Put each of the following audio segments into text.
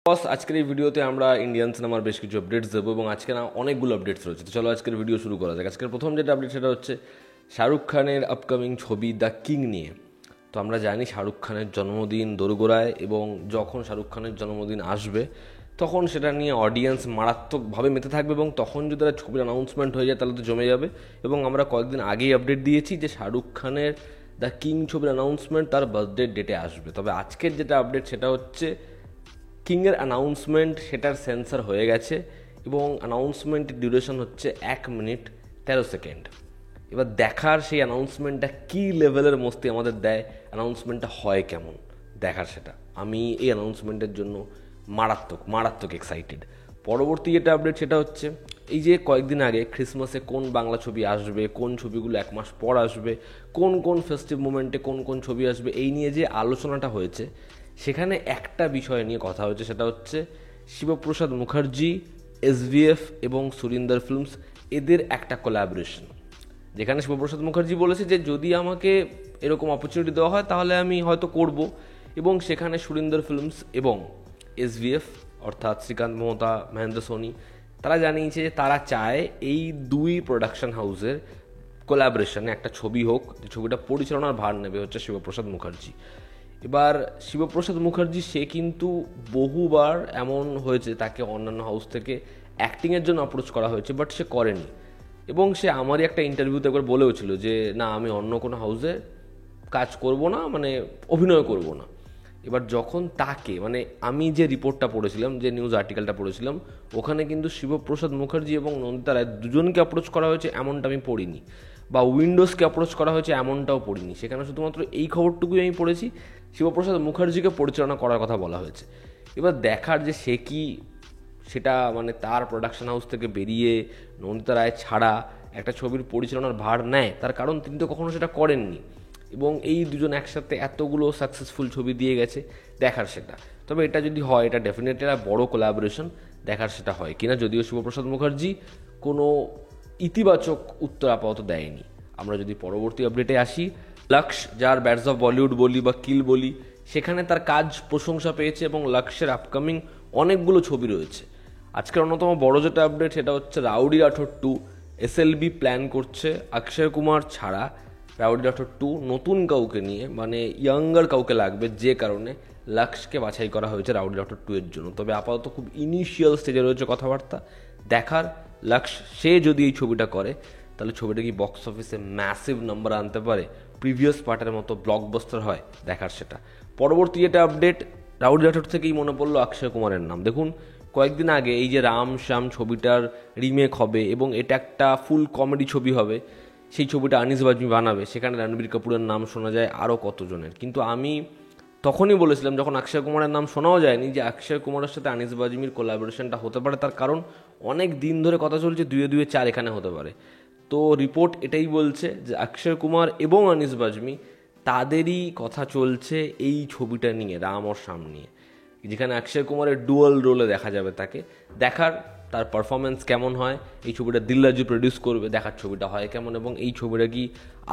বস, আজকের এই ভিডিওতে আমরা ইন্ডিয়ান সিনেমার বেশ কিছু আপডেটস দেবো এবং আজকে না অনেকগুলো আপডেটস রয়েছে। তো চলো আজকের ভিডিও শুরু করা যাক। আজকের প্রথম যেটা আপডেট সেটা হচ্ছে শাহরুখ খানের আপকামিং ছবি দ্য কিং নিয়ে। তো আমরা জানি শাহরুখ খানের জন্মদিন দোরগোড়ায় এবং যখন শাহরুখ খানের জন্মদিন আসবে তখন সেটা নিয়ে অডিয়েন্স মারাত্মকভাবে মেতে থাকবে এবং তখন যদি তারা ছবির অ্যানাউন্সমেন্ট হয়ে যায় তাহলে তো জমে যাবে। এবং আমরা কয়েকদিন আগেই আপডেট দিয়েছি যে শাহরুখ খানের দ্য কিং ছবির অ্যানাউন্সমেন্ট তার বার্থডে ডেটে আসবে। তবে আজকের যেটা আপডেট সেটা হচ্ছে কিংয়ের অ্যানাউন্সমেন্ট সেটার সেন্সার হয়ে গেছে এবং অ্যানাউন্সমেন্টের ডিউরেশন হচ্ছে 1 মিনিট 13 সেকেন্ড। এবার দেখার সেই অ্যানাউন্সমেন্টটা কী লেভেলের মস্তি আমাদের দেয়, অ্যানাউন্সমেন্টটা হয় কেমন, দেখার সেটা। আমি এই অ্যানাউন্সমেন্টের জন্য মারাত্মক মারাত্মক এক্সাইটেড। পরবর্তী যেটা আপডেট সেটা হচ্ছে এই যে কয়েকদিন আগে ক্রিসমাসে কোন বাংলা ছবি আসবে, কোন ছবিগুলো 1 মাস পর আসবে, কোন কোন ফেস্টিভ মোমেন্টে কোন কোন ছবি আসবে, এই নিয়ে যে আলোচনাটা হয়েছে সেখানে একটা বিষয় নিয়ে কথা হয়েছে, সেটা হচ্ছে শিবপ্রসাদ মুখার্জি, এসভিএফ এবং সুরিন্দর ফিল্মস এদের একটা কোলাবোরেশন। যেখানে শিবপ্রসাদ মুখার্জি বলেছে যে যদি আমাকে এরকম অপরচুনিটি দেওয়া হয় তাহলে আমি হয়তো করব, এবং সেখানে সুরিন্দর ফিল্মস এবং এসভিএফ অর্থাৎ শ্রীকান্ত মোহতা, মহেন্দ্র সোনি তারা জানিয়েছে যে তারা চায় এই দুই প্রোডাকশন হাউসের কোলাবোরেশনে একটা ছবি হোক, যে ছবিটা পরিচালনার ভার নেবে হচ্ছে শিবপ্রসাদ মুখার্জি। এবার শিবপ্রসাদ মুখার্জি সে কিন্তু বহুবার এমন হয়েছে তাকে অন্যান্য হাউস থেকে অ্যাক্টিংয়ের জন্য অ্যাপ্রোচ করা হয়েছে, বাট সে করেনি। এবং সে আমারই একটা ইন্টারভিউতে একবার বলেও ছিল যে না, আমি অন্য কোনো হাউসে কাজ করব না, মানে অভিনয় করব না। এবার যখন তাকে আমি যে রিপোর্টটা পড়েছিলাম, যে নিউজ আর্টিকেলটা পড়েছিলাম, ওখানে কিন্তু শিবপ্রসাদ মুখার্জি এবং নন্দিতা রায় দুজনকে অ্যাপ্রোচ করা হয়েছে এমনটা আমি পড়িনি, বা উইন্ডোজকে অ্যাপ্রোচ করা হয়েছে এমনটাও পড়িনি। সেখানে শুধুমাত্র এই খবরটুকুই আমি পড়েছি, শিবপ্রসাদ মুখার্জিকে পরিচালনা করার কথা বলা হয়েছে। এবার দেখার যে সে কি সেটা তার প্রোডাকশন হাউস থেকে বেরিয়ে নন্দিতা রায় ছাড়া একটা ছবির পরিচালনার ভার নেয়, তার কারণ তিনি তো কখনো সেটা করেননি এবং এই দুজন একসাথে এতগুলো সাকসেসফুল ছবি দিয়ে গেছে। দেখার সেটা, তবে এটা যদি হয় এটা ডেফিনেটলি একটা বড় কোলাবোরেশন। দেখার সেটা হয় কিনা, যদিও শিবপ্রসাদ মুখার্জি কোনো ইতিবাচক উত্তর আপাতত দেয়নি। আমরা যদি পরবর্তী আপডেটে আসি, লক্স যার ব্যাটস অফ বলিউড বলি বা কিল বলি, সেখানে তার কাজ প্রশংসা পেয়েছে এবং লক্সের আপকামিং অনেকগুলো ছবি রয়েছে। আজকের অন্যতম বড় যেটা আপডেট সেটা হচ্ছে রাউডি রাঠোর 2 এসএলবি প্ল্যান করছে অক্ষয় কুমার ছাড়া। রাউডি রাঠোর 2 নতুন কাউকে নিয়ে, ইয়াঙ্গার কাউকে লাগবে, যে কারণে লক্সকে বাছাই করা হয়েছে রাউডি রাঠোর 2 এর জন্য। তবে আপাতত খুব ইনিশিয়াল স্টেজে রয়েছে কথাবার্তা। দেখার লক্স সে যদি এই ছবিটা করে তাহলে ছবিটা কি বক্স অফিসে ম্যাসিভ নাম্বার আনতে পারে, প্রিভিয়াস পার্টের মতো ব্লকবাস্টার হয়, দেখার সেটা। পরবর্তী যেটা আপডেট, রাউডি রাঠোর থেকেই মনে পড়লো অক্ষয় কুমারের নাম। দেখুন, কয়েকদিন আগে এই যে রাম শ্যাম ছবিটার রিমেক হবে এবং এটা একটা ফুল কমেডি ছবি হবে, সেই ছবিটা আনিস বাজমি বানাবে, সেখানে রণবীর কাপুরের নাম শোনা যায়, আরও কতজনের। কিন্তু আমি তখনই বলেছিলাম, যখন অক্ষয় কুমারের নাম শোনাও যায়নি, যে অক্ষয় কুমারের সাথে আনিস বাজমির কোলাবোরেশনটা হতে পারে। তার কারণ অনেক দিন ধরে কথা চলছে 2-2-4 এখানে হতে পারে। তো রিপোর্ট এটাই বলছে যে অক্ষয় কুমার এবং আনিস বাজমি তাদেরই কথা চলছে এই ছবিটা নিয়ে, রাম আর শ্যাম নিয়ে, যেখানে অক্ষয় কুমারের ডুয়াল রোলে দেখা যাবে তাকে। দেখার তার পারফরমেন্স কেমন হয়। এই ছবিটা দিল রাজু প্রডিউস করবে, দেখার ছবিটা হয় কেমন, এবং এই ছবিটা কি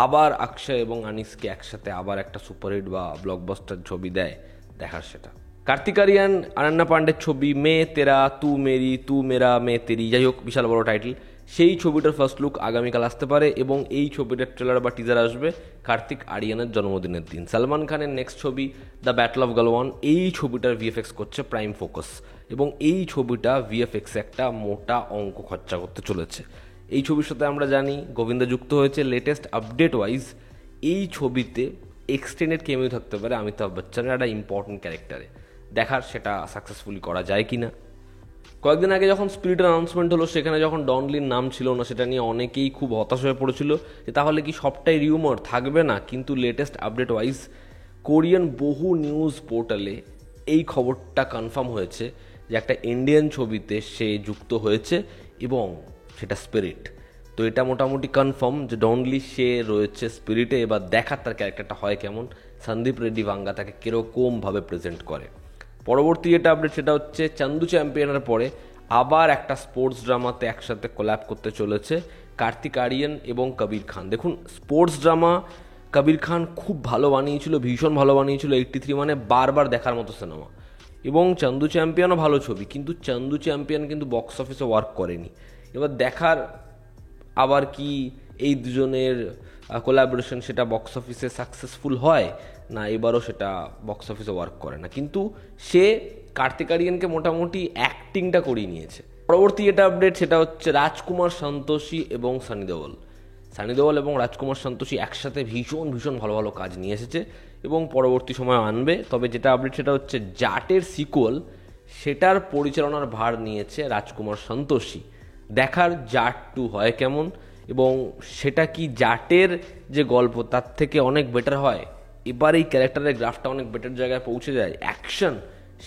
আবার অক্ষয় এবং আনিসকে একসাথে আবার একটা সুপারহিট বা ব্লকবাস্টার ছবি দেয়, দেখার সেটা। কার্তিক আরিয়ান অনন্যা পান্ডের ছবি মে তেরা তু মেরি তু মেরা মে তেরি, যাই হোক বিশাল বড় টাইটেল, সেই ছবিটার ফার্স্ট লুক আগামীকাল আসতে পারে এবং এই ছবিটার ট্রেলার বা টিজার আসবে কার্তিক আরিয়ানের জন্মদিনের দিন। সালমান খানের নেক্সট ছবি দ্য ব্যাটল অফ গালওয়ান, এই ছবিটার ভিএফএক্স করছে প্রাইম ফোকাস এবং এই ছবিটা ভিএফএক্সে একটা মোটা অঙ্ক খরচা করতে চলেছে। এই ছবির সাথে আমরা জানি গোবিন্দা যুক্ত হয়েছে। লেটেস্ট আপডেট ওয়াইজ এই ছবিতে এক্সটেন্ডেড কেমিও থাকতে পারে অমিতাভ বচ্চনের একটা ইম্পর্টেন্ট ক্যারেক্টারে। দেখার সেটা সাকসেসফুলি করা যায় কি না। কয়েকদিন আগে যখন স্পিরিটের অ্যানাউন্সমেন্ট হলো, সেখানে যখন ডনলির নাম ছিল না, সেটা নিয়ে অনেকেই খুব হতাশ হয়ে পড়েছিল যে তাহলে কি সবটাই রিউমার, থাকবে না। কিন্তু লেটেস্ট আপডেট ওয়াইজ কোরিয়ান বহু নিউজ পোর্টালে এই খবরটা কনফার্ম হয়েছে যে একটা ইন্ডিয়ান ছবিতে সে যুক্ত হয়েছে এবং সেটা স্পিরিট। তো এটা মোটামুটি কনফার্ম যে ডনলি সে রয়েছে স্পিরিটে। এবার দেখার তার ক্যারেক্টারটা হয় কেমন, সন্দীপ রেড্ডি ভাঙ্গা তাকে কীরকমভাবে প্রেজেন্ট করে। পরবর্তী যেটা আপডেট সেটা হচ্ছে চান্দু চ্যাম্পিয়নের পরে আবার একটা স্পোর্টস ড্রামাতে একসাথে কোল্যাব করতে চলেছে কার্তিক আরিয়ান এবং কবির খান। দেখুন, স্পোর্টস ড্রামা কবির খান খুব ভালো বানিয়েছিল, ভীষণ ভালো বানিয়েছিল। 83 বারবার দেখার মতো সিনেমা। এবং চান্দু চ্যাম্পিয়নও ভালো ছবি, কিন্তু চান্দু চ্যাম্পিয়ন কিন্তু বক্স অফিসে ওয়ার্ক করেনি। এবার দেখার আবার কি এই দুজনের কোলাবোরেশন সেটা বক্স অফিসে সাকসেসফুল হয় না এবারও সেটা বক্স অফিসে ওয়ার্ক করে না, কিন্তু সে কার্তিক আরিয়ানকে মোটামুটি অ্যাক্টিংটা করিয়ে নিয়েছে। পরবর্তী যেটা আপডেট সেটা হচ্ছে রাজকুমার সন্তোষী এবং সানি দেওল। সানি দেওল এবং রাজকুমার সন্তোষী একসাথে ভীষণ ভীষণ ভালো ভালো কাজ নিয়ে এসেছে এবং পরবর্তী সময় আনবে। তবে যেটা আপডেট সেটা হচ্ছে জাটের সিকুয়াল, সেটার পরিচালনার ভার নিয়েছে রাজকুমার সন্তোষী। দেখার জাট 2 হয় কেমন, এবং সেটা কি জাটের যে গল্প তার থেকে অনেক বেটার হয়, এবার এই ক্যারেক্টারের গ্রাফটা অনেক বেটার জায়গায় পৌঁছে যায়, অ্যাকশন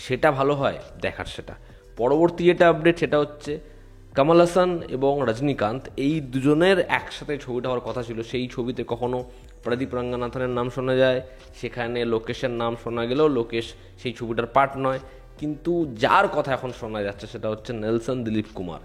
সেটা ভালো হয়, দেখার সেটা। পরবর্তী যেটা আপডেট সেটা হচ্ছে কমল হাসান এবং রজনীকান্ত এই দুজনের একসাথে ছবিটা হওয়ার কথা ছিল। সেই ছবিতে কখনো প্রদীপ রঙ্গনাথনের নাম শোনা যায়, সেখানে লোকেশের নাম শোনা গেলেও লোকেশ সেই ছবিটার পার্ট নয়, কিন্তু যার কথা এখন শোনা যাচ্ছে সেটা হচ্ছে নেলসন দিলীপ কুমার।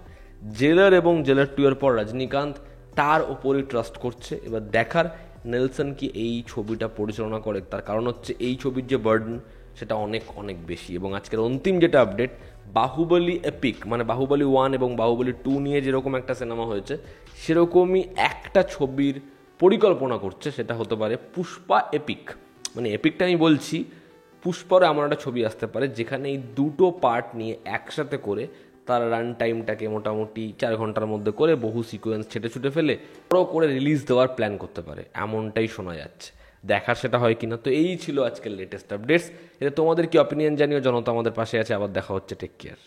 জেলার এবং জেলার 2 এর পর রজনীকান্ত তার ওপরই ট্রাস্ট করছে। এবার দেখার নেলসন কি এই ছবিটা পরিচালনা করে, তার কারণ হচ্ছে এই ছবির যে বার্ডেন সেটা অনেক অনেক বেশি। এবং আজকের অন্তিম যেটা আপডেট, বাহুবলী এপিক, মানে বাহুবলী 1 এবং বাহুবলী 2 নিয়ে যেরকম একটা সিনেমা হয়েছে সেরকমই একটা ছবির পরিকল্পনা করছে, সেটা হতে পারে পুষ্পা এপিক। মানে এপিকটা আমি বলছি, পুষ্পারও এমন একটা ছবি আসতে পারে যেখানে এই দুটো পার্ট নিয়ে একসাথে করে তার রান টাইমটাকে মোটামুটি 4 ঘন্টার মধ্যে করে বহু সিকোয়েন্স ছেটে ছুটে ফেলে বড় করে রিলিজ দেওয়ার প্ল্যান করতে পারে, এমনটাই শোনা যাচ্ছে। দেখার সেটা হয় কিনা। তো এই ছিল আজকের লেটেস্ট আপডেটস। এটা তোমাদের কি অপিনিয়ন জানিও, জনতা আমাদের পাশে আছে। আবার দেখা হচ্ছে, টেক কেয়ার।